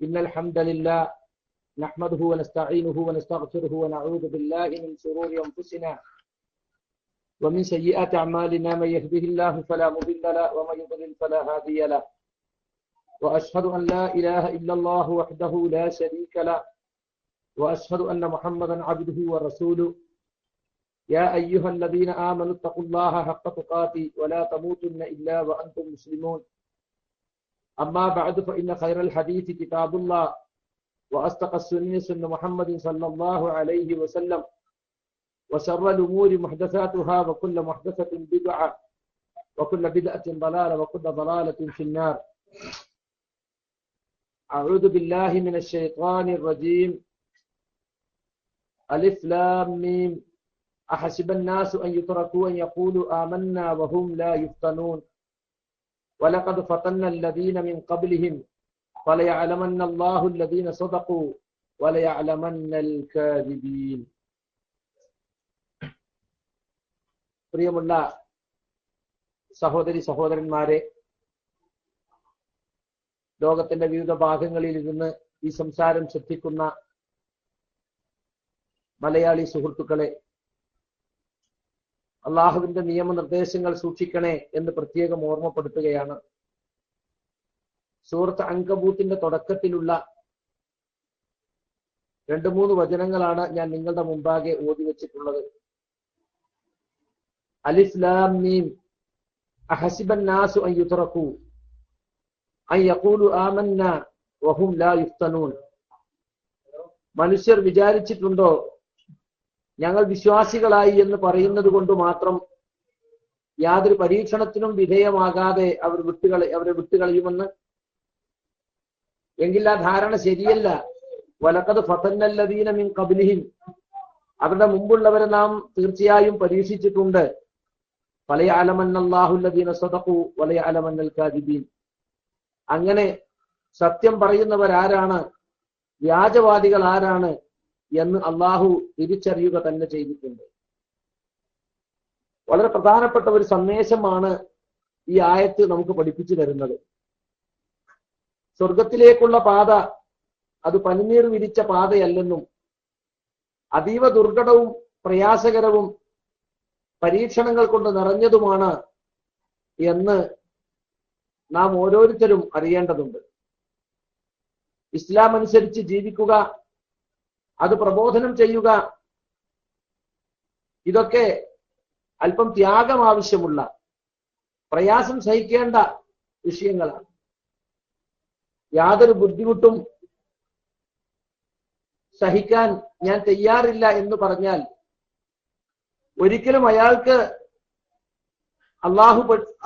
إن الحمد لله نحمده ونستعينه ونستغفره ونعوذ بالله من شرور أنفسنا ومن سيئات أعمالنا. من يهده الله فلا مضل له ومن يضلل فلا هادي له. وأشهد أن لا إله إلا الله وحده لا شريك له وأشهد أن محمدا عبده ورسوله. يا أيها الذين آمنوا اتقوا الله حق تقاته ولا تموتن إلا وأنتم مسلمون. أما بعد فإن خير الحديث كتاب الله وأصدق السنة سنة محمد صلى الله عليه وسلم وشر الأمور محدثاتها وكل محدثة بدعة وكل بدعة ضلالة وكل ضلالة في النار. أعوذ بالله من الشيطان الرجيم. ألف لام ميم أحسب الناس أن يتركوا أن يقولوا آمنا وهم لا يفتنون ولقد فتنا الذين من قبلهم فليعلمن الله الذين صدقوا وليعلمن الكاذبين. പ്രിയമുള്ള സഹോദരി സഹോദരന്മാരെ, ലോകത്തിന്റെ വിവിധ ഭാഗങ്ങളിൽ ഇരുന്ന് ഈ സംസാരം ശ്രദ്ധിക്കുന്ന മലയാളി സുഹൃത്തുക്കളെ, അള്ളാഹുവിന്റെ നിയമനിർദ്ദേശങ്ങൾ സൂക്ഷിക്കണേ എന്ന് പ്രത്യേകം ഓർമ്മപ്പെടുത്തുകയാണ്. സൂറത്ത് അൻകബൂത്തിന്റെ തുടക്കത്തിലുള്ള 2-3 വചനങ്ങളാണ് ഞാൻ നിങ്ങളുടെ മുമ്പാകെ ഓതി വെച്ചിട്ടുള്ളത്. അലിഫ് ലാം മീം അഹസിബൻ നാസു അൻ യുത്റകൂ അൻ യഖൂലു ആമന്നാ വഹും ലാ യുഫ്തനൂൻ. മനുഷ്യർ വിചാരിച്ചിട്ടുണ്ടോ ഞങ്ങൾ വിശ്വാസികളായി എന്ന് പറയുന്നത് കൊണ്ട് മാത്രം യാതൊരു പരീക്ഷണത്തിനും വിധേയമാകാതെ അവരെ വിട്ടുകളയുമെന്ന്? എങ്കിൽ ആ ധാരണ ശരിയല്ല. വലഖദ് ഫതന്നല്ലദീന മിൻ ഖബ്ലിഹിം, അവരുടെ മുമ്പുള്ളവരെ നാം തീർച്ചയായും പരീക്ഷിച്ചിട്ടുണ്ട്. ഫലയഅലമന്നല്ലാഹു അല്ലദീന സദഖൂ വലയഅലമന്നൽ കാദിബീൻ. അങ്ങനെ സത്യം പറയുന്നവരാരാണ്, വ്യാജവാദികൾ ആരാണ് എന്ന് അള്ളാഹു തിരിച്ചറിയുക തന്നെ ചെയ്തിട്ടുണ്ട്. വളരെ പ്രധാനപ്പെട്ട ഒരു സന്ദേശമാണ് ഈ ആയത്ത് നമുക്ക് പഠിപ്പിച്ചു തരുന്നത്. സ്വർഗത്തിലേക്കുള്ള പാത അത് പനിനീർ വിരിച്ച പാതയല്ലെന്നും അതീവ ദുർഘടവും പ്രയാസകരവും പരീക്ഷണങ്ങൾ കൊണ്ട് നിറഞ്ഞതുമാണ് എന്ന് നാം ഓരോരുത്തരും അറിയേണ്ടതുണ്ട്. ഇസ്ലാം അനുസരിച്ച് ജീവിക്കുക, അത് പ്രബോധനം ചെയ്യുക, ഇതൊക്കെ അല്പം ത്യാഗം ആവശ്യമുള്ള, പ്രയാസം സഹിക്കേണ്ട വിഷയങ്ങളാണ്. യാതൊരു ബുദ്ധിമുട്ടും സഹിക്കാൻ ഞാൻ തയ്യാറില്ല എന്ന് പറഞ്ഞാൽ ഒരിക്കലും അയാൾക്ക്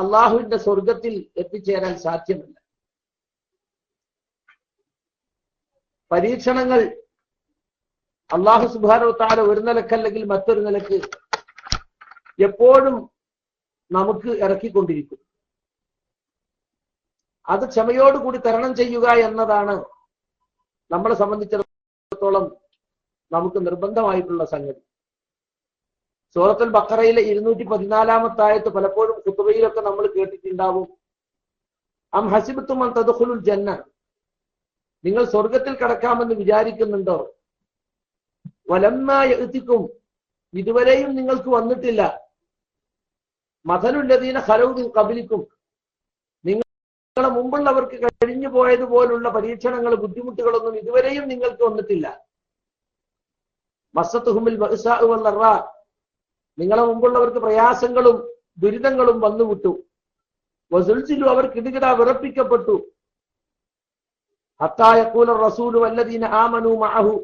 അള്ളാഹുവിന്റെ സ്വർഗത്തിൽ എത്തിച്ചേരാൻ സാധ്യമല്ല. പരീക്ഷണങ്ങൾ അള്ളാഹു സുബ്ഹാനഹു വ തആല ഒരു നിലക്കല്ലെങ്കിൽ മറ്റൊരു നിലക്ക് എപ്പോഴും നമുക്ക് ഇറക്കിക്കൊണ്ടിരിക്കും. അത് ക്ഷമയോടുകൂടി തരണം ചെയ്യുക എന്നതാണ് നമ്മളെ സംബന്ധിച്ചിടത്തോളം നമുക്ക് നിർബന്ധമായിട്ടുള്ള സംഗതി. സൂറത്തുൽ ബഖറയിലെ 214-ാമത്തെ ആയത്ത് പലപ്പോഴും ഖുതുബയിലൊക്കെ നമ്മൾ കേട്ടിട്ടുണ്ടാവും. അം ഹസിബത്തും അൻ തദ്ഖുലുൽ ജന്ന, നിങ്ങൾ സ്വർഗത്തിൽ കടക്കാമെന്ന് വിചാരിക്കുന്നുണ്ടോ? വലമ്മാ യഅതികും, ഇതുവരെയും നിങ്ങൾക്ക് വന്നിട്ടില്ല. മസലുൽ ലദീന ഖലൗ മിൻ ഖബ്ലികും, നിങ്ങളെ മുമ്പുള്ളവർക്ക് കഴിഞ്ഞു പോയതുപോലുള്ള പരീക്ഷണങ്ങൾ, ബുദ്ധിമുട്ടുകളൊന്നും ഇതുവരെയും നിങ്ങൾക്ക് വന്നിട്ടില്ല. മസ്സത്തുഹുൽ ബഅ്സാഉ വൽ ളറാ, നിങ്ങളെ മുമ്പുള്ളവർക്ക് പ്രയാസങ്ങളും ദുരിതങ്ങളും വന്നുവിട്ടു. വസുൽസിലു, അവർ കിടുകിട വിറപ്പിക്കപ്പെട്ടു. ഹത്താ യഖൂല റസൂലു വല്ലദീന ആമനൂ മഅഹു,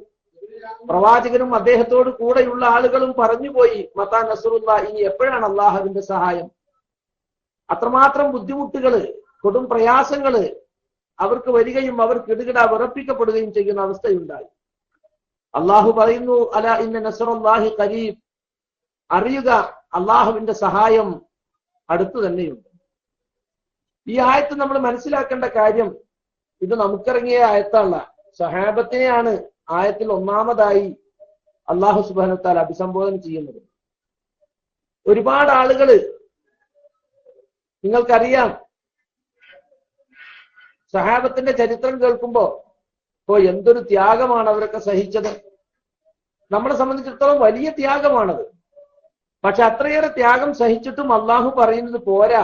പ്രവാചകനും അദ്ദേഹത്തോട് കൂടെയുള്ള ആളുകളും പറഞ്ഞുപോയി, മതാ നസ്റുല്ലാ, ഇനി എപ്പോഴാണ് അള്ളാഹുവിന്റെ സഹായം? അത്രമാത്രം ബുദ്ധിമുട്ടുകള്, കൊടും പ്രയാസങ്ങള് അവർക്ക് വരികയും അവർ കിടുകിട വിറപ്പിക്കപ്പെടുകയും ചെയ്യുന്ന അവസ്ഥയുണ്ടായി. അള്ളാഹു പറയുന്നു, അലാ ഇന്ന നസ്റുല്ലാഹി ഖരീബ്, അറിയുക അള്ളാഹുവിന്റെ സഹായം അടുത്തു തന്നെയുണ്ട്. ഈ ആയത്ത് നമ്മൾ മനസ്സിലാക്കേണ്ട കാര്യം, ഇത് നമുക്കിറങ്ങിയ ആയത്തല്ല, സഹാബത്തിനെയാണ് ആയത്തിൽ ഒന്നാമതായി അള്ളാഹു സുബ്ഹാനഹു വ തആല അഭിസംബോധന ചെയ്യുന്നത്. ഒരുപാട് ആളുകള്, നിങ്ങൾക്കറിയാം, സഹാബത്തിന്റെ ചരിത്രം കേൾക്കുമ്പോ എന്തൊരു ത്യാഗമാണ് അവരൊക്കെ സഹിച്ചത്. നമ്മളെ സംബന്ധിച്ചിടത്തോളം വലിയ ത്യാഗമാണത്. പക്ഷെ അത്രയേറെ ത്യാഗം സഹിച്ചിട്ടും അള്ളാഹു പറയുന്നത് പോരാ,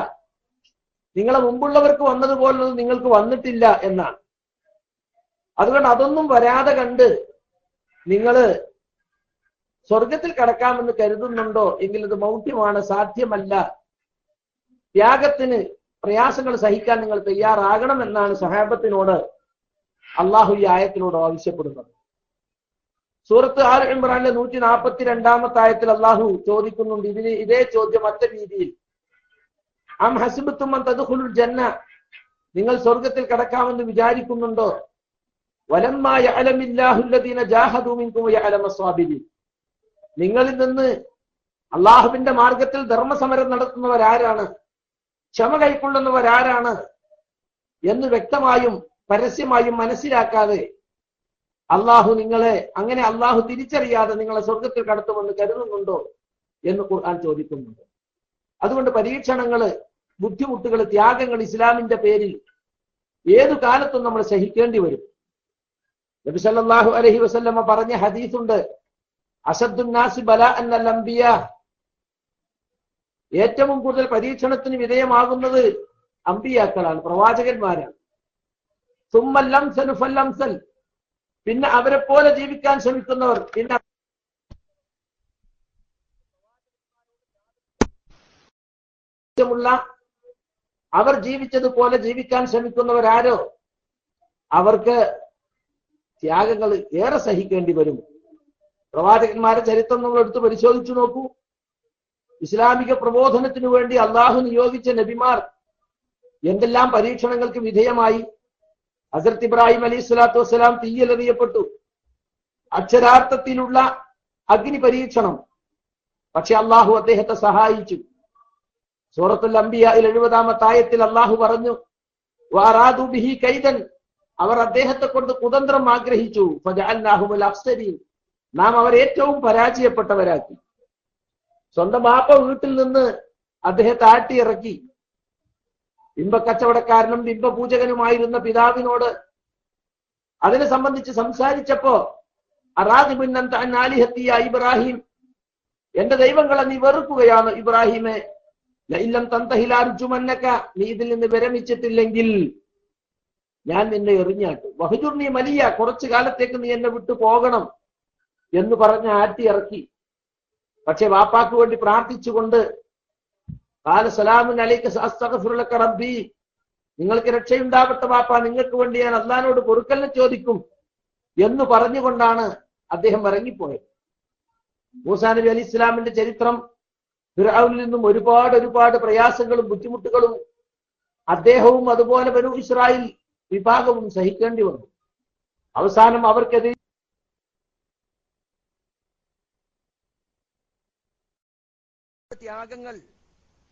നിങ്ങളെ മുമ്പുള്ളവർക്ക് വന്നതുപോലുള്ളത് നിങ്ങൾക്ക് വന്നിട്ടില്ല എന്നാണ്. അതുകൊണ്ട് അതൊന്നും വരാതെ കണ്ട് നിങ്ങൾ സ്വർഗത്തിൽ കടക്കാമെന്ന് കരുതുന്നുണ്ടോ എങ്കിൽ അത് മൗഢ്യമാണ്, സാധ്യമല്ല. ത്യാഗത്തിന് പ്രയാസങ്ങൾ സഹിക്കാൻ നിങ്ങൾ തയ്യാറാകണമെന്നാണ് സഹാബത്തിനോട് അള്ളാഹു ഈ ആയത്തിനോട് ആവശ്യപ്പെടുന്നത്. സൂറത്ത് ആൽ ഇംറാനിലെ 142 ആയത്തിൽ അള്ളാഹു ചോദിക്കുന്നുണ്ട് ഇതേ ചോദ്യം മറ്റു രീതിയിൽ. അം ഹസിബത്തും അൻ തദ്ഖുലുൽ ജന്ന, നിങ്ങൾ സ്വർഗത്തിൽ കടക്കാമെന്ന് വിചാരിക്കുന്നുണ്ടോ? വലമ്മാ യഅലമില്ലാഹു അല്ലദീന ജാഹദൂ മിൻകും വയഅലമ സ്വാബിരീൻ, നിങ്ങളിൽ നിന്ന് അള്ളാഹുവിന്റെ മാർഗത്തിൽ ധർമ്മസമരം നടത്തുന്നവരാരാണ്, ക്ഷമ കൈക്കൊള്ളുന്നവരാരാണ് എന്ന് വ്യക്തമായും പരസ്യമായും മനസ്സിലാക്കാതെ അള്ളാഹു നിങ്ങളെ അങ്ങനെ അള്ളാഹു തിരിച്ചറിയാതെ നിങ്ങളെ സ്വർഗത്തിൽ കടത്തുമെന്ന് കരുതുന്നുണ്ടോ എന്ന് ഖുർആൻ ചോദിക്കുന്നുണ്ട്. അതുകൊണ്ട് പരീക്ഷണങ്ങള്, ബുദ്ധിമുട്ടുകൾ, ത്യാഗങ്ങൾ ഇസ്ലാമിന്റെ പേരിൽ ഏതു കാലത്തും നമ്മൾ സഹിക്കേണ്ടി വരും. നബി സല്ലല്ലാഹു അലൈഹി വസല്ലമ പറഞ്ഞ ഹദീസുണ്ട്, അസദ്ദുന്നാസി ബലാഅൻ അൽ അംബിയാ, ഏറ്റവും കൂടുതൽ പരീക്ഷണത്തിന് വിധേയമാകുന്നത് അംബിയാക്കളാണ്, പ്രവാചകന്മാരാണ്. സുമ്മൽ അംസലു ഫൽ അംസൽ, പിന്നെ അവരെ പോലെ ജീവിക്കാൻ ശ്രമിക്കുന്നവർ, പിന്നെ അവർ ജീവിച്ചതുപോലെ ജീവിക്കാൻ ശ്രമിക്കുന്നവരാരോ അവർക്ക് ത്യാഗങ്ങൾ ഏറെ സഹിക്കേണ്ടി വരും. പ്രവാചകന്മാരുടെ ചരിത്രം നമ്മൾ എടുത്ത് പരിശോധിച്ചു നോക്കൂ. ഇസ്ലാമിക പ്രബോധനത്തിനു വേണ്ടി അള്ളാഹു നിയോഗിച്ച നബിമാർ എന്തെല്ലാം പരീക്ഷണങ്ങൾക്ക് വിധേയമായി. ഹസ്രത്ത് ഇബ്രാഹിം അലൈഹി സ്വലാത്തു വസ്സലാം തീയിലെറിയപ്പെട്ടു, അക്ഷരാർത്ഥത്തിലുള്ള അഗ്നി പരീക്ഷണം. പക്ഷെ അള്ളാഹു അദ്ദേഹത്തെ സഹായിച്ചു. സൂറത്തുൽ അംബിയായിൽ 70 ആയത്തിൽ അള്ളാഹു പറഞ്ഞു, വഅറാദു ബിഹി കൈദൻ, അവർ അദ്ദേഹത്തെ കൊണ്ട് കുതന്ത്രം ആഗ്രഹിച്ചു. ഫജഅൽനാഹുൽ അഖ്സരീൻ, നാം അവരെ ഏറ്റവും പരാജയപ്പെട്ടവരാക്കി. സ്വന്തം ബാപ്പ വീട്ടിൽ നിന്ന് അദ്ദേഹത്തെ ആട്ടിയിറക്കി. ബിംബക്കച്ചവടക്കാരനും ബിംബപൂജകനുമായിരുന്ന പിതാവിനോട് അതിനെ സംബന്ധിച്ച് സംസാരിച്ചപ്പോ ഇബ്രാഹിം, എന്റെ ദൈവങ്ങളെ നീ വെറുക്കുകയാണ് ഇബ്രാഹിമെ, ലഇല്ലം തന്തഹിലാർജുമന്നക, നീ ഇതിൽ നിന്ന് വിരമിച്ചിട്ടില്ലെങ്കിൽ ഞാൻ നിന്നെ എറിഞ്ഞാട്ടും. വഹജുർനി മലിയ, കുറച്ചു കാലത്തേക്ക് നീ എന്നെ വിട്ടു പോകണം എന്ന് പറഞ്ഞ് ആട്ടിയിറക്കി. പക്ഷെ വാപ്പാക്ക് വേണ്ടി പ്രാർത്ഥിച്ചുകൊണ്ട് ഖാല സലാമുൻ അലൈക സഅസ്തഗ്ഫിറു ലക റബ്ബി, നിങ്ങൾക്ക് രക്ഷയുണ്ടാവട്ടെ വാപ്പ, നിങ്ങൾക്ക് വേണ്ടി ഞാൻ അല്ലാഹുവോട് പൊറുക്കലിനെ ചോദിക്കും എന്ന് പറഞ്ഞുകൊണ്ടാണ് അദ്ദേഹം ഇറങ്ങിപ്പോയത്. മൂസാ നബി അലൈഹി ഇസ്ലാമിന്റെ ചരിത്രം, ഫിർഔനിൽ നിന്നും ഒരുപാട് പ്രയാസങ്ങളും ബുദ്ധിമുട്ടുകളും അദ്ദേഹവും അതുപോലെ ബനൂ ഇസ്രായേൽ വിഭാഗവും സഹിക്കേണ്ടി വന്നു. അവസാനം അവർക്കെതിരെ ത്യാഗങ്ങൾ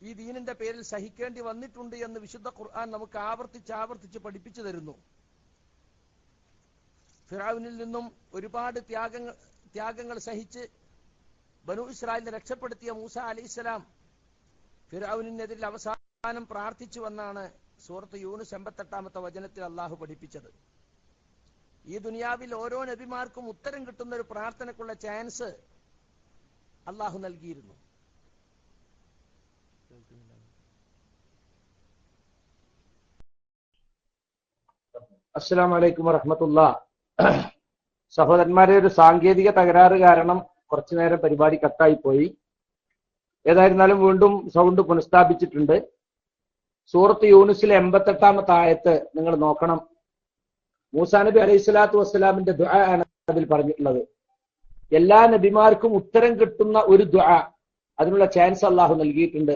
ഈ ദീനിന്റെ പേരിൽ സഹിക്കേണ്ടി വന്നിട്ടുണ്ട് എന്ന് വിശുദ്ധ ഖുർആൻ നമുക്ക് ആവർത്തിച്ച് പഠിപ്പിച്ചു തരുന്നു. ഫിർഔനിൽ നിന്നും ഒരുപാട് ത്യാഗങ്ങൾ സഹിച്ച് ബനൂ ഇസ്രായേലിനെ രക്ഷപ്പെടുത്തിയ മൂസ അലൈഹിസ്സലാം ഫിർഔനിനെതിരിൽ അവസാനം പ്രാർത്ഥിച്ചു എന്നാണ് സൂറത്ത് യൂനുസ് 88 വചനത്തിൽ അള്ളാഹു പഠിപ്പിച്ചത്. ഈ ദുനിയാവിൽ ഓരോ നബിമാർക്കും ഉത്തരം കിട്ടുന്ന ഒരു പ്രാർത്ഥനക്കുള്ള ചാൻസ് അള്ളാഹു നൽകിയിരുന്നു. അസ്സലാമു അലൈക്കും വറഹ്മത്തുള്ളാഹി. സഹോദരന്മാരെ, ഒരു സാങ്കേതിക തകരാറ് കാരണം കുറച്ചു നേരം പരിപാടി കട്ടായി പോയി. ഏതായിരുന്നാലും വീണ്ടും സൗണ്ട് പുനഃസ്ഥാപിച്ചിട്ടുണ്ട്. സൂറത്ത് യൂനുസിലെ 88 ആയത്ത് നിങ്ങൾ നോക്കണം. മൂസാ നബി അലൈഹി സ്വലാത്തു വസ്സലാമിന്റെ ദുആ ആണ് അതിൽ പറഞ്ഞിട്ടുള്ളത്. എല്ലാ നബിമാർക്കും ഉത്തരം കിട്ടുന്ന ഒരു ദുആ, അതിനുള്ള ചാൻസ് അള്ളാഹു നൽകിയിട്ടുണ്ട്.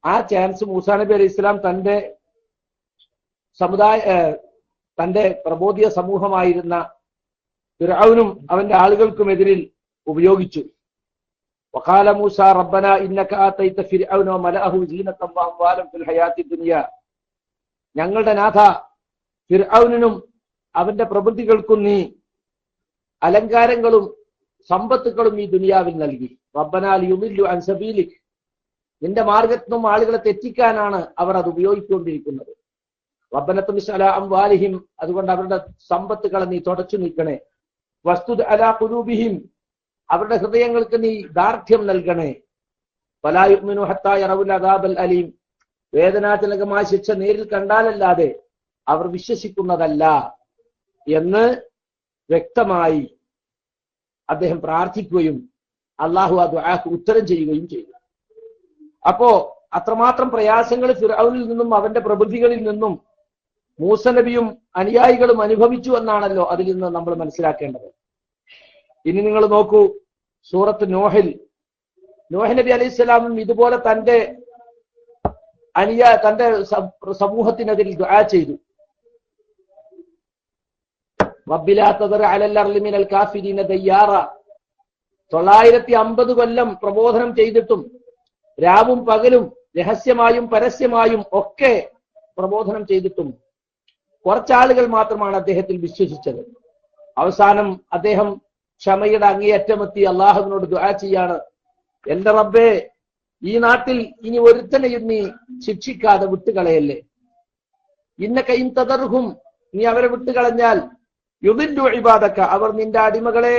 ആ ചാൻസ് മൂസാ നബി അലൈഹി സ്വലാം തന്റെ പ്രബോധിയ സമൂഹമായിരുന്ന ഫിർഔനും അവന്റെ ആളുകൾക്കുമെതിരിൽ ഉപയോഗിച്ചു. വഖാല മൂസ റബ്ബന ഇന്നക ആതൈത ഫിർഔന വമലഅഹു സീനതൻ വഅംവാലൻ ഫിൽ ഹയാത്തി ദുനിയ, ഞങ്ങളുടെ നാഥ ഫിർഔനും അവന്റെ പ്രഭുതികൾക്കും നീ അലങ്കാരങ്ങളും സമ്പത്തുക്കളും ഈ ദുനിയാവിൽ നൽകി. റബ്ബന ലിയുദില്ലു അൻ സബീലിക്, നിന്റെ മാർഗത്തിൽ നിന്നും ആളുകളെ തെറ്റിക്കാനാണ് അവർ അത് ഉപയോഗിച്ചുകൊണ്ടിരിക്കുന്നത്. റബ്ബന തുമിസ് അലാ അംവാലിഹിം, അതുകൊണ്ട് അവരുടെ സമ്പത്തുകളെ നീ തുടച്ചു നീക്കണേ. വസ്തുദ് അലാ ഖുലൂബിഹിം, അവരുടെ ഹൃദയങ്ങൾക്ക് നീ ദാർഢ്യം നൽകണേ. വലാ യുഅ്മിനു ഹത്താ യറവുൽ അദാബൽ അലീം, വേദനാജനകമായ ശിക്ഷ നേരിൽ കണ്ടാലല്ലാതെ അവർ വിശ്വസിക്കുന്നതല്ല എന്ന് വ്യക്തമായി അദ്ദേഹം പ്രാർത്ഥിക്കുകയും അള്ളാഹു ആ ദുആക്ക് ഉത്തരം ചെയ്യുകയും ചെയ്തു. അപ്പോ അത്രമാത്രം പ്രയാസങ്ങൾ ഫിർഔനിൽ നിന്നും അവന്റെ പ്രബുദ്ധികളിൽ നിന്നും മൂസ നബിയും അനുയായികളും അനുഭവിച്ചു എന്നാണല്ലോ അതിൽ നിന്ന് നമ്മൾ മനസ്സിലാക്കേണ്ടത്. ഇനി നിങ്ങൾ നോക്കൂ, സൂറത്ത് നോഹിൽ നോഹ് നബി അലൈഹി സ്വലാമും ഇതുപോലെ തന്റെ സമൂഹത്തിനെതിൽ ദുആ ചെയ്തു. റബ്ബി ലാ തദർ അലൽ അർളി മിനൽ കാഫിരീന ദയ്യാറ. 950 കൊല്ലം പ്രബോധനം ചെയ്തിട്ടും രാവും പകലും രഹസ്യമായും പരസ്യമായും ഒക്കെ പ്രബോധനം ചെയ്തിട്ടും കുറച്ചാളുകൾ മാത്രമാണ് അദ്ദേഹത്തിൽ വിശ്വസിച്ചത്. അവസാനം അദ്ദേഹം ക്ഷമയുടെ അങ്ങേയറ്റമെത്തി അള്ളാഹുവിനോട് ദുആ ചെയ്യാണ്, എന്റെ റബ്ബേ, ഈ നാട്ടിൽ ഇനി ഒരുത്തനെയും നീ ശിക്ഷിക്കാതെ വിട്ടുകളയല്ലേ. ഇന്നക ഇൻ തദർഹും, നീ അവരെ വിട്ടുകളഞ്ഞാൽ യുദില്ലു ഇബാദക, അവർ നിന്റെ അടിമകളെ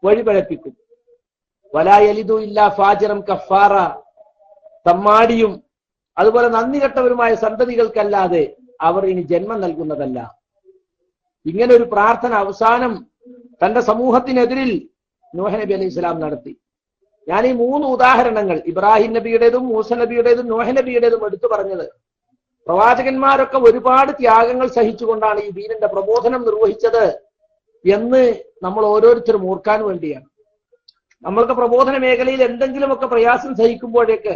വഴിപഴപ്പിക്കും. വലാ യലിദു ഇല്ലാ ഫാജിറൻ കഫാറ, തമ്മാടിയും അതുപോലെ നന്ദി കെട്ടവരുമായ സന്തതികൾക്കല്ലാതെ അവർ ഇനി ജന്മം നൽകുന്നതല്ല. ഇങ്ങനെ ഒരു പ്രാർത്ഥന അവസാനം തന്റെ സമൂഹത്തിനെതിരിൽ നൂഹ് നബി അലൈഹി സ്വലാം നടത്തി. ഞാൻ ഈ 3 ഉദാഹരണങ്ങൾ, ഇബ്രാഹിം നബിയുടേതും മൂസ നബിയുടേതും നോഹ് നബിയുടേതും എടുത്തു പറഞ്ഞത്, പ്രവാചകന്മാരൊക്കെ ഒരുപാട് ത്യാഗങ്ങൾ സഹിച്ചുകൊണ്ടാണ് ഈ ദീനിന്റെ പ്രബോധനം നിർവഹിച്ചത് എന്ന് നമ്മൾ ഓരോരുത്തരും ഓർക്കാൻ വേണ്ടിയാണ്. നമ്മൾക്ക് പ്രബോധന മേഖലയിൽ എന്തെങ്കിലുമൊക്കെ പ്രയാസം സഹിക്കുമ്പോഴേക്ക്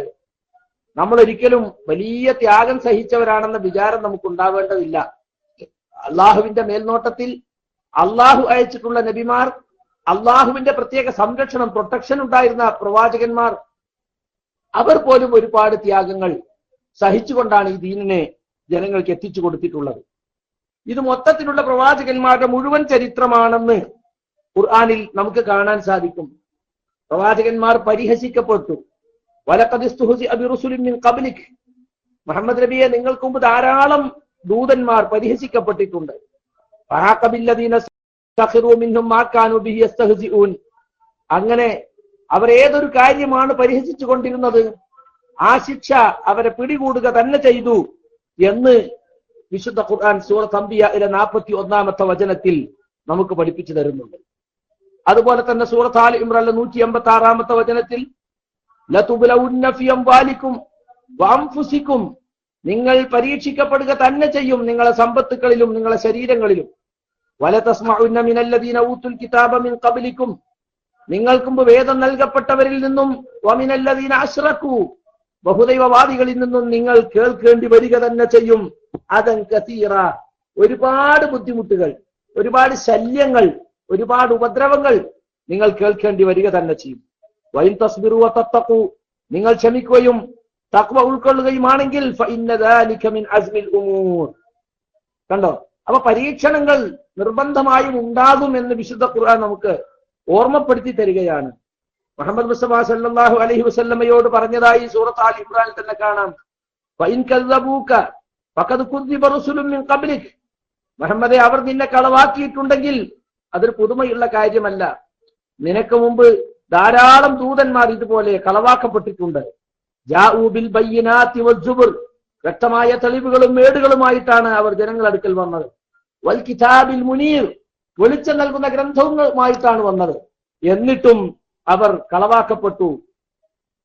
നമ്മൾ ഒരിക്കലും വലിയ ത്യാഗം സഹിച്ചവരാണെന്ന വിചാരം നമുക്ക് ഉണ്ടാവേണ്ടതില്ല. അള്ളാഹുവിന്റെ മേൽനോട്ടത്തിൽ അള്ളാഹു അയച്ചിട്ടുള്ള നബിമാർ, അള്ളാഹുവിന്റെ പ്രത്യേക സംരക്ഷണം, പ്രൊട്ടക്ഷൻ ഉണ്ടായിരുന്ന പ്രവാചകന്മാർ, അവർ പോലും ഒരുപാട് ത്യാഗങ്ങൾ സഹിച്ചുകൊണ്ടാണ് ഈ ദീനിനെ ജനങ്ങൾക്ക് എത്തിച്ചു കൊടുത്തിട്ടുള്ളത്. ഇത് മൊത്തത്തിലുള്ള പ്രവാചകന്മാരുടെ മുഴുവൻ ചരിത്രമാണെന്ന് ഖുർആനിൽ നമുക്ക് കാണാൻ സാധിക്കും. പ്രവാചകന്മാർ പരിഹസിക്കപ്പെട്ടു. വലഖദ് ഇസ്തുഹ്സിഅ ബിറുസുലിൻ മിൻ ഖബ്ലിക്, മുഹമ്മദ് നബിയെ നിങ്ങൾക്ക് മുമ്പ് ധാരാളം ദൂതന്മാർ പരിഹസിക്കപ്പെട്ടിട്ടുണ്ട്. ഫഹാഖ ബില്ലദീന സഖിറു മിൻഹും മാ കാനൂ ബിഹി യസ്തഹ്സിഊൻ, അങ്ങനെ അവർ ഏതൊരു കാര്യമാണ് പരിഹസിച്ചു കൊണ്ടിരുന്നത് ആ ശിക്ഷ അവരെ പിടികൂടുക തന്നെ ചെയ്തു എന്ന് വിശുദ്ധ ഖുർആൻ സൂറത്ത് അംബിയായിലെ 41-ാമത്തെ വചനത്തിൽ നമുക്ക് പഠിപ്പിച്ചു തരുന്നുണ്ട്. അതുപോലെ തന്നെ സൂറത്ത് ആൽ ഇംറാനിലെ 186-ാമത്തെ വചനത്തിൽ ലതുബ്ലൗന്ന ഫീ അംവാലികും വഅൻഫുസികും, നിങ്ങൾ പരീക്ഷിക്കപ്പെടുക തന്നെ ചെയ്യും നിങ്ങളെ സമ്പത്തുകളിലും നിങ്ങളെ ശരീരങ്ങളിലും. വലതസ്മഉന്ന മിനല്ലദീന ഊതുൽ കിതാബ മിൻ ഖബ്ലികും, നിങ്ങൾക്ക് മുമ്പ് വേദം നൽകപ്പെട്ടവരിൽ നിന്നും വമിനല്ലദീന അശ്റകൂ, ബഹുദൈവവാദികളിൽ നിന്നും നിങ്ങൾ കേൾക്കേണ്ടി വരിക തന്നെ ചെയ്യും. അതൻ കസീറ, ഒരുപാട് ബുദ്ധിമുട്ടുകൾ, ഒരുപാട് ശല്യങ്ങൾ, ഒരുപാട് ഉപദ്രവങ്ങൾ നിങ്ങൾ കേൾക്കേണ്ടി വരിക തന്നെ ചെയ്യും. വഇൻ തസ്ബിറു വതത്തഖൂ, നിങ്ങൾ ക്ഷമിക്കുകയും തഖ്വ ഉൾക്കൊള്ളുകയുമാണെങ്കിൽ ഫഇന്ന ദാലിക മിൻ അസ്മിൽ ഉമൂർ. കണ്ടോ, അപ്പൊ പരീക്ഷണങ്ങൾ നിർബന്ധമായും ഉണ്ടാകും എന്ന് വിശുദ്ധ ഖുർആൻ നമുക്ക് ഓർമ്മപ്പെടുത്തി തരികയാണ്. മുഹമ്മദ് മുസ്തഫ സല്ലല്ലാഹു അലൈഹി വസല്ലമയോട് പറഞ്ഞതായി സൂറത്ത് ആൽ ഇംറാനിൽ തന്നെ കാണാം. ഫഇൻ കസ്സബൂക ഫഖദ് കുദ്ദിബ റസൂലുൻ മിൻ ഖബ്ലിക്, മുഹമ്മദേ, അവർ നിന്നെ കളവാക്കിയിട്ടുണ്ടെങ്കിൽ അതൊരു പുതുമയുള്ള കാര്യമല്ല. നിനക്ക് മുമ്പ് ധാരാളം ദൂതന്മാർ ഇതുപോലെ കളവാക്കപ്പെട്ടിട്ടുണ്ട്. ജാഊ ബിൽ ബയ്യിനാതി വസ്സുബുർ, വ്യക്തമായ തെളിവുകളും ഏടുകളുമായിട്ടാണ് അവർ ജനങ്ങളുടെ അടുക്കൽ വന്നത്. വൽ കിതാബിൽ മുനീർ, വെളിച്ചം നൽകുന്ന ഗ്രന്ഥവുമായിട്ടാണ് വന്നത്. എന്നിട്ടും അവർ കളവാക്കപ്പെട്ടു.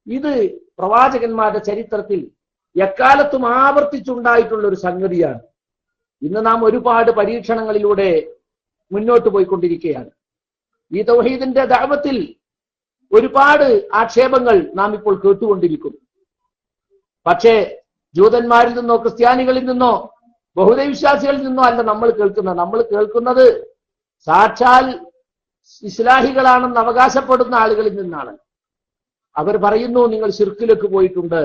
ഇത് പ്രവാചകന്മാരുടെ ചരിത്രത്തിൽ എക്കാലത്തും ആവർത്തിച്ചുണ്ടായിട്ടുള്ള ഒരു സംഗതിയാണ്. ഇന്ന് നാം ഒരുപാട് പരീക്ഷണങ്ങളിലൂടെ മുന്നോട്ട് പോയിക്കൊണ്ടിരിക്കുകയാണ്. ഈ തൗഹീദിന്റെ ദഅവത്തിൽ ഒരുപാട് ആക്ഷേപങ്ങൾ നാം ഇപ്പോൾ കേട്ടുകൊണ്ടിരിക്കുന്നു. പക്ഷേ ജൂതന്മാരിൽ നിന്നോ ക്രിസ്ത്യാനികളിൽ നിന്നോ ബഹുദൈവവിശ്വാസികളിൽ നിന്നോ അല്ല നമ്മൾ കേൾക്കുന്നത്. നമ്മൾ കേൾക്കുന്നത് സാക്ഷാൽ ഇസ്ലാഹികളാണെന്ന് അവകാശപ്പെടുന്ന ആളുകളിൽ നിന്നാണ്. അവർ പറയുന്നു, നിങ്ങൾ ശിർക്കിലേക്ക് പോയിട്ടുണ്ട്,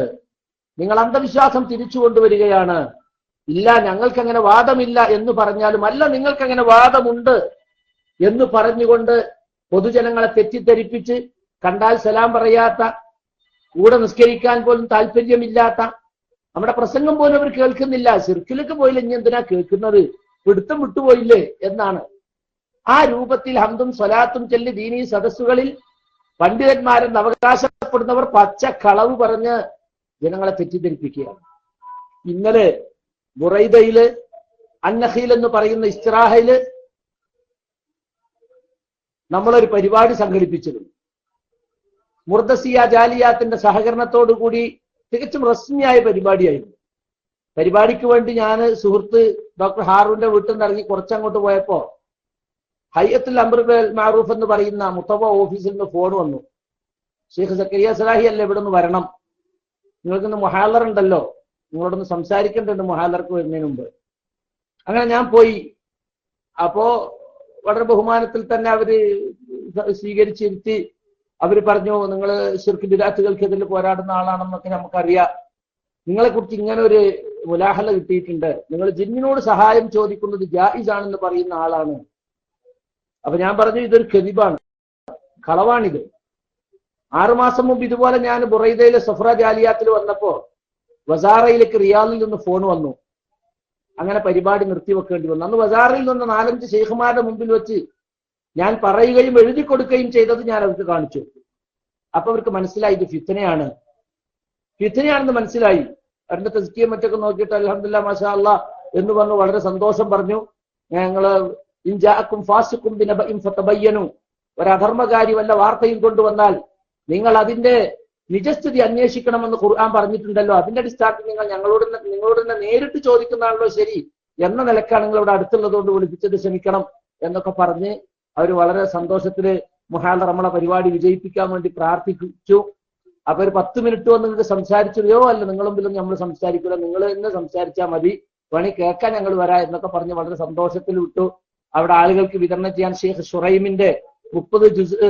നിങ്ങൾ അന്ധവിശ്വാസം തിരിച്ചു കൊണ്ടുവരികയാണ്. ഇല്ല, ഞങ്ങൾക്കങ്ങനെ വാദമില്ല എന്ന് പറഞ്ഞാലും, അല്ല നിങ്ങൾക്കങ്ങനെ വാദമുണ്ട് എന്ന് പറഞ്ഞുകൊണ്ട് പൊതുജനങ്ങളെ തെറ്റിദ്ധരിപ്പിച്ച്, കണ്ടാൽ സലാം പറയാത്ത, കൂടെ നിസ്കരിക്കാൻ പോലും താല്പര്യമില്ലാത്ത, നമ്മുടെ പ്രസംഗം പോലും അവർ കേൾക്കുന്നില്ല. ശിർക്കിലേക്ക് പോയില്ല, ഇനി എന്തിനാ കേൾക്കുന്നത്, പിടുത്തം വിട്ടുപോയില്ലേ എന്നാണ്. ആ രൂപത്തിൽ ഹംദും സ്വലാത്തും ചൊല്ലി ദീനീ സദസ്സുകളിൽ പണ്ഡിതന്മാരെന്ന് അവകാശപ്പെടുന്നവർ പച്ച കളവ് പറഞ്ഞ് ജനങ്ങളെ തെറ്റിദ്ധരിപ്പിക്കുകയാണ്. ഇന്നലെ ബുറൈദയില് അന്നഖീൽ എന്ന് പറയുന്ന ഇസ്തിറാഹയില് നമ്മളൊരു പരിപാടി സംഘടിപ്പിച്ചിരുന്നു. മുർദസിയ ജാലിയാത്തിന്റെ സഹകരണത്തോടു കൂടി തികച്ചും റസ്മിയായ പരിപാടിയായിരുന്നു. പരിപാടിക്ക് വേണ്ടി ഞാൻ സുഹൃത്ത് ഡോക്ടർ ഹാറൂന്റെ വീട്ടിൽ നിന്ന് ഇറങ്ങി കുറച്ചങ്ങോട്ട് പോയപ്പോ ഹയ്യത്തുൽ അംർ ബിൽ മഅറൂഫ് എന്ന് പറയുന്ന മുത്തവ ഓഫീസിൽ നിന്ന് ഫോൺ വന്നു. ഷെയ്ഖ് സക്കരിയ സലാഹി അല്ല, ഇവിടെ നിന്ന് വരണം, നിങ്ങൾക്കിന്ന് മുഹാലർ ഉണ്ടല്ലോ, നിങ്ങളോടൊന്ന് സംസാരിക്കേണ്ടതുണ്ട് മുഹാലർക്ക് വരുന്നതിന് മുമ്പ്. അങ്ങനെ ഞാൻ പോയി. അപ്പോ വളരെ ബഹുമാനത്തിൽ തന്നെ അവര് സ്വീകരിച്ചിരുത്തി. അവര് പറഞ്ഞു, നിങ്ങൾ ശിർക്ക് ബിദഅത്തുകൾക്കെതിരെ പോരാടുന്ന ആളാണെന്നൊക്കെ നമുക്കറിയാം, നിങ്ങളെ കുറിച്ച് ഇങ്ങനെ ഒരു മുലാഹല കിട്ടിയിട്ടുണ്ട്, നിങ്ങൾ ജിന്നിനോട് സഹായം ചോദിക്കുന്നത് ജായിസ് ആണെന്ന് പറയുന്ന ആളാണ്. അപ്പൊ ഞാൻ പറഞ്ഞു, ഇതൊരു കെദിബാണ്, കളവാണിത്. 6 മാസം മുമ്പ് ഇതുപോലെ ഞാൻ ബുറൈദയിലെ സഫ്ര ജാലിയാത്തിൽ വന്നപ്പോ വസാറയിലേക്ക് റിയാദിൽ നിന്ന് ഫോൺ വന്നു. അങ്ങനെ പരിപാടി നിർത്തിവെക്കേണ്ടി വന്നു. അന്ന് വസാറയിൽ നിന്ന് 4-5 ശൈഖുമാരുടെ മുമ്പിൽ വെച്ച് ഞാൻ പറയുകയും എഴുതി കൊടുക്കുകയും ചെയ്തത് ഞാൻ അവർക്ക് കാണിച്ചു. അപ്പൊ അവർക്ക് മനസ്സിലായി ഇത് ഫിത്നയാണെന്ന് മനസ്സിലായി. അവരുടെ തസ്കിയം മറ്റൊക്കെ നോക്കിയിട്ട് അൽഹംദുലില്ലാഹ് മാഷാ അല്ലാഹ് എന്ന് പറഞ്ഞു വളരെ സന്തോഷം പറഞ്ഞു. ഞങ്ങള് ഇൻജാഅക്കും ഫാസിഖും ബിനബഇൻ ഫതബയ്യനു, ഒരു അധർമ്മകാരി വല്ല വാർത്തയും കൊണ്ടുവന്നാൽ നിങ്ങൾ അതിന്റെ നിജസ്ഥിതി അന്വേഷിക്കണമെന്ന് ഖുർആൻ പറഞ്ഞിട്ടുണ്ടല്ലോ, അതിന്റെ അടിസ്ഥാനത്തിൽ നിങ്ങൾ നിങ്ങളോട് തന്നെ നേരിട്ട് ചോദിക്കുന്നതാണല്ലോ ശരി എന്ന നിലക്കാണ് നിങ്ങൾ ഇവിടെ അടുത്തുള്ളതുകൊണ്ട് വിളിപ്പിച്ചത്, ക്ഷമിക്കണം എന്നൊക്കെ പറഞ്ഞ് അവർ വളരെ സന്തോഷത്തില് മുഹാദറ നമ്മളെ പരിപാടി വിജയിപ്പിക്കാൻ വേണ്ടി പ്രാർത്ഥിച്ചു. അപ്പൊ ഒരു 10 മിനിറ്റ് വന്ന് നിങ്ങൾക്ക് സംസാരിച്ചോ, അല്ല നിങ്ങളും മുമ്പിലും നമ്മൾ സംസാരിക്കില്ല, നിങ്ങൾ തന്നെ സംസാരിച്ചാൽ മതി, വേണി കേൾക്കാൻ ഞങ്ങൾ വരാം എന്നൊക്കെ പറഞ്ഞ് വളരെ സന്തോഷത്തിൽ വിട്ടു. അവിടെ ആളുകൾക്ക് വിതരണം ചെയ്യാൻ ഷെയ്ഖ് ഷുറൈമിന്റെ 30 ജുസ്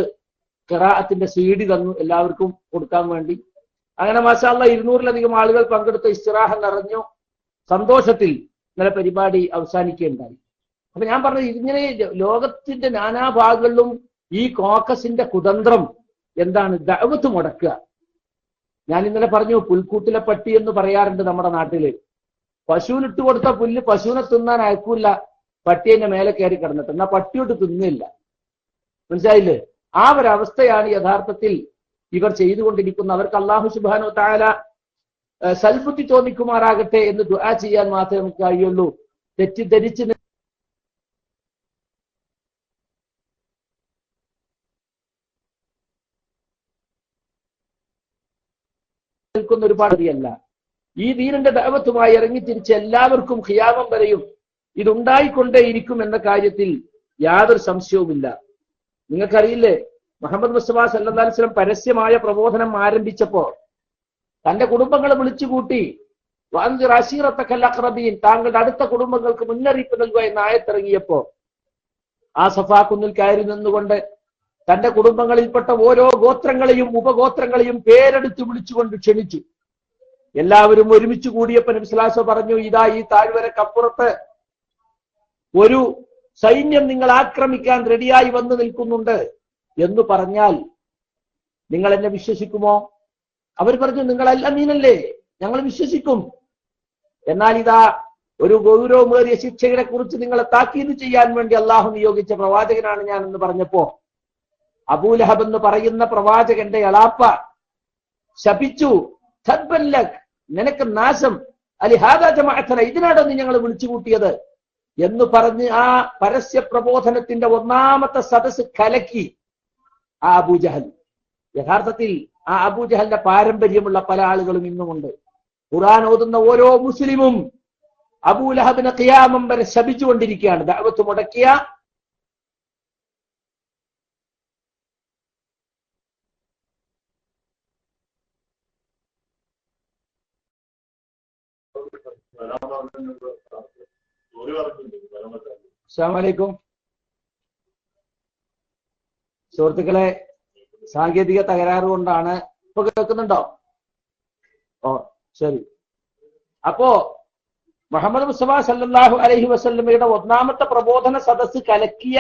ഖിറാഅത്തിന്റെ CD തന്നു എല്ലാവർക്കും കൊടുക്കാൻ വേണ്ടി. അങ്ങനെ മാഷാ അല്ലാഹ് 200-ലധികം ആളുകൾ പങ്കെടുത്ത ഇസ്തിറാഹ നിറഞ്ഞു. സന്തോഷത്തിൽ ഇന്നലെ പരിപാടി അവസാനിക്കുകയുണ്ടായി. അപ്പൊ ഞാൻ പറഞ്ഞു, ഇങ്ങനെ ലോകത്തിന്റെ നാനാഭാഗങ്ങളിലും ഈ കോക്കസിന്റെ കുതന്ത്രം എന്താണ്, ദഅവത്ത് മുടക്കുക. ഞാൻ ഇന്നലെ പറഞ്ഞു, പുൽക്കൂട്ടിലെ പട്ടി എന്ന് പറയാറുണ്ട് നമ്മുടെ നാട്ടില്. പശുവിനിട്ട് കൊടുത്ത പുല്ല് പശുവിനെ തിന്നാൻ അയക്കൂല, പട്ടിയെ മേലെ കയറി കിടന്നിട്ട്, എന്നാ പട്ടിയോട്ട് തിന്നില്ല. മനസ്സിലായില്ലേ? ആ ഒരവസ്ഥയാണ് യഥാർത്ഥത്തിൽ ഇവർ ചെയ്തുകൊണ്ടിരിക്കുന്ന. അവർക്ക് അല്ലാഹു സുബ്ഹാനഹു വ തആല സൽബുദ്ധി തോന്നിക്കുമാറാകട്ടെ എന്ന് ദുആ ചെയ്യാൻ മാത്രമേ നമുക്ക് കഴിയുള്ളൂ. തെറ്റിദ്ധരിച്ച് നിൽക്കുന്ന ഒരുപാട് അറിയല്ല. ഈ ദീനിന്റെ ദഅവത്തുമായി ഇറങ്ങിത്തിരിച്ച് എല്ലാവർക്കും ഖിയാമം വരെയും ഇതുണ്ടായിക്കൊണ്ടേയിരിക്കും എന്ന കാര്യത്തിൽ യാതൊരു സംശയവുമില്ല. നിങ്ങൾക്കറിയില്ലേ, മുഹമ്മദ് മുസ്തഫ സല്ലല്ലാഹു അലൈഹി വസല്ലം പരസ്യമായ പ്രബോധനം ആരംഭിച്ചപ്പോ തന്റെ കുടുംബങ്ങളെ വിളിച്ചുകൂട്ടി വഅൻദിർ അശീറത്തക്കൽ അഖ്റബീൻ, താങ്കളുടെ അടുത്ത കുടുംബങ്ങൾക്ക് മുന്നറിയിപ്പ് നൽകുക എന്ന ആയത്തിറങ്ങിയപ്പോ ആ സഫാ കുന്നിൽ കയറി നിന്നുകൊണ്ട് തന്റെ കുടുംബങ്ങളിൽപ്പെട്ട ഓരോ ഗോത്രങ്ങളെയും ഉപഗോത്രങ്ങളെയും പേരെടുത്ത് വിളിച്ചുകൊണ്ട് ക്ഷണിച്ചു. എല്ലാവരും ഒരുമിച്ച് കൂടിയപ്പോൾ നബി സ്വല്ലല്ലാഹു അലൈഹി വസല്ലം പറഞ്ഞു, ഇതാ ഈ താഴ്വരക്കപ്പുറത്ത് ഒരു സൈന്യം നിങ്ങൾ ആക്രമിക്കാൻ റെഡിയായി വന്നു നിൽക്കുന്നുണ്ട് എന്ന് പറഞ്ഞാൽ നിങ്ങൾ എന്നെ വിശ്വസിക്കുമോ? അവർ പറഞ്ഞു, നിങ്ങൾ അൽ അമീനല്ലേ, ഞങ്ങൾ വിശ്വസിക്കും. എന്നാൽ ഇതാ ഒരു ഗൗരവമേറിയ ശിക്ഷയെ കുറിച്ച് നിങ്ങളെ താക്കീത് ചെയ്യാൻ വേണ്ടി അള്ളാഹു നിയോഗിച്ച പ്രവാചകനാണ് ഞാൻ എന്ന് പറഞ്ഞപ്പോ അബൂലഹബ് എന്ന് പറയുന്ന പ്രവാചകന്റെ എളാപ്പ ശപിച്ചു, തബ്ബൻ ലക്, നിനക്ക് നാശം, അലിഹാദാ ജമഅതന, ഇതിനാണോ നീ ഞങ്ങൾ വിളിച്ചുകൂട്ടിയത് എന്ന് പറഞ്ഞ് ആ പരസ്യ പ്രബോധനത്തിന്റെ 1ാമത്തെ സദസ് കലക്കി ആ അബൂജഹൽ. യഥാർത്ഥത്തിൽ ആ അബൂജഹലിന്റെ പാരമ്പര്യമുള്ള പല ആളുകളും ഇന്നുമുണ്ട്. ഖുർആൻ ഓതുന്ന ഓരോ മുസ്ലിമും അബൂലഹബിനെ ഖിയാമം വരെ ശപിച്ചുകൊണ്ടിരിക്കുകയാണ്. ദഅവത്ത് മുടക്കിയ അസ്സലാമു അലൈക്കും സുഹൃത്തുക്കളെ, സാങ്കേതിക തകരാറ് കൊണ്ടാണ്. ഇപ്പൊ കേൾക്കുന്നുണ്ടോ? ഓ ശരി. അപ്പോ മുഹമ്മദ് മുസ്തഫ സല്ലല്ലാഹു അലൈഹി വസല്ലമയുടെ 1ാമത്തെ പ്രബോധന സദസ്സ് കലക്കിയ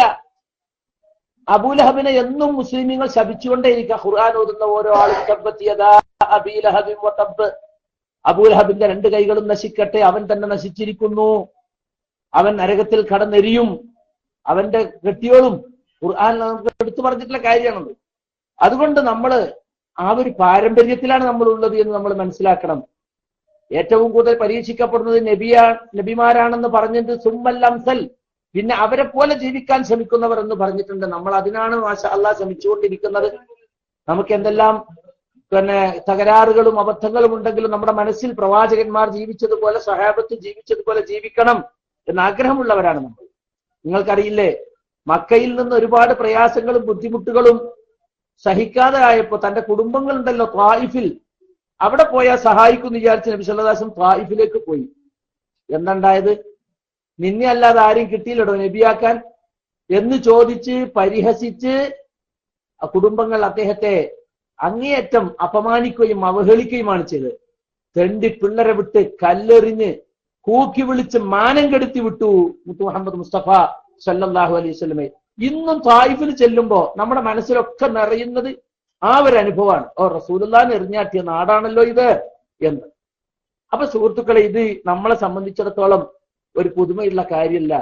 അബൂലഹബിനെ എന്നും മുസ്ലിമീങ്ങൾ ശപിച്ചുകൊണ്ടേയിരിക്കുക. ഖുർആൻ ഓതുന്ന ഓരോ ആളും തബ്ബത് യദാ അബീ ലഹബിൻ വതബ്ബ്, അബൂലഹബിന്റെ 2 കൈകളും നശിക്കട്ടെ, അവൻ തന്നെ നശിച്ചിരിക്കുന്നു, അവൻ നരകത്തിൽ കടന്നെരിയും, അവന്റെ കെട്ടിയോളും ഖുർആൻ നമുക്ക് എടുത്തു പറഞ്ഞിട്ടുള്ള കാര്യമാണത്. അതുകൊണ്ട് നമ്മൾ ആ ഒരു പാരമ്പര്യത്തിലാണ് നമ്മൾ ഉള്ളത് എന്ന് നമ്മൾ മനസ്സിലാക്കണം. ഏറ്റവും കൂടുതൽ പരീക്ഷിക്കപ്പെടുന്നത് നബിമാരാണെന്ന് പറഞ്ഞിട്ട് സുമ്മൽ അംസൽ, പിന്നെ അവരെ പോലെ ജീവിക്കാൻ ശ്രമിക്കുന്നവർ എന്ന് പറഞ്ഞിട്ടുണ്ട്. നമ്മൾ അതിനാണ് മാഷാ അല്ലാഹ് ശ്രമിച്ചുകൊണ്ടിരിക്കുന്നത്. നമുക്ക് എന്തെല്ലാം തകരാറുകളും അബദ്ധങ്ങളും ഉണ്ടെങ്കിലും നമ്മുടെ മനസ്സിൽ പ്രവാചകന്മാർ ജീവിച്ചതുപോലെ, സ്വഹാബത്ത് ജീവിച്ചതുപോലെ ജീവിക്കണം എന്ന ആഗ്രഹമുള്ളവരാണ് നമ്മൾ. നിങ്ങൾക്കറിയില്ലേ, മക്കയിൽ നിന്ന് ഒരുപാട് പ്രയാസങ്ങളും ബുദ്ധിമുട്ടുകളും സഹിക്കാതെ ആയപ്പോ തന്റെ കുടുംബങ്ങളുണ്ടല്ലോ ത്വായിഫിൽ, അവിടെ പോയാൽ സഹായിക്കും എന്ന് വിചാരിച്ച് നബി സല്ലല്ലാഹു അലൈഹി വസല്ലം ത്വായിഫിലേക്ക് പോയി. എന്തുണ്ടായത്? നിന്നെ അല്ലാതെ ആരും കിട്ടിയില്ലടോ നബിയാക്കാൻ എന്ന് ചോദിച്ച് പരിഹസിച്ച് ആ കുടുംബങ്ങൾ അദ്ദേഹത്തെ അങ്ങേയറ്റം അപമാനിക്കുകയും അവഹേളിക്കുകയുമാണ് ചെയ്തത്. തെണ്ടി പിള്ളരെ വിട്ട് കല്ലെറിഞ്ഞ് കൂക്കി വിളിച്ച് മാനം കെടുത്തി വിട്ടു മുത്തു മുഹമ്മദ് മുസ്തഫ സല്ലല്ലാഹു അലൈഹി വസല്ലമെ. ഇന്നും തായിഫിൽ ചെല്ലുമ്പോ നമ്മുടെ മനസ്സിലൊക്കെ നിറയുന്നത് ആ ഒരു അനുഭവമാണ്. ഓ, റസൂലുള്ളാഹിനെ എറിഞ്ഞാട്ടിയ നാടാണല്ലോ ഇത് എന്ന്. അപ്പൊ സുഹൃത്തുക്കളെ, ഇത് നമ്മളെ സംബന്ധിച്ചിടത്തോളം ഒരു പുതുമയുള്ള കാര്യമല്ല.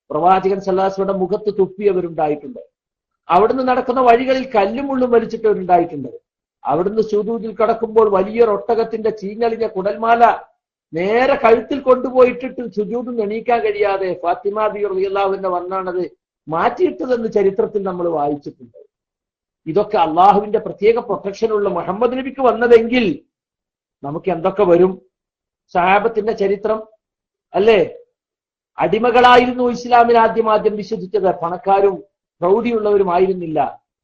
പ്രവാചകൻ സല്ലല്ലാഹു അലൈഹി വസല്ലമയുടെ മുഖത്ത് തുപ്പിയവരുണ്ടായിട്ടുണ്ട്. അവിടുന്ന് നടക്കുന്ന വഴികളിൽ കല്ലും മുള്ളും വലിച്ചിട്ടവരുണ്ടായിട്ടുണ്ട്. അവിടുന്ന് സുജൂദിൽ കിടക്കുമ്പോൾ വലിയൊരു ഒട്ടകത്തിന്റെ ചീഞ്ഞളിഞ്ഞ കുടൽമാല നേരെ കഴുത്തിൽ കൊണ്ടുപോയിട്ടിട്ട് സുജൂദ് എണീക്കാൻ കഴിയാതെ ഫാത്തിമ ബി റളിയല്ലാഹു അൻഹ വന്നാണത് മാറ്റിയിട്ടതെന്ന് ചരിത്രത്തിൽ നമ്മൾ വായിച്ചിട്ടുണ്ട്. ഇതൊക്കെ അള്ളാഹുവിന്റെ പ്രത്യേക പ്രൊട്ടക്ഷനുള്ള മുഹമ്മദ് നബിക്ക് വന്നതെങ്കിൽ നമുക്ക് എന്തൊക്കെ വരും? സഹാബത്തിന്റെ ചരിത്രം അല്ലേ? അടിമകളായിരുന്നു ഇസ്ലാമിൽ ആദ്യം വിശ്വസിച്ചത്. പണക്കാരും പ്രൗഢിയുള്ളവരുമായിരുന്നില്ല.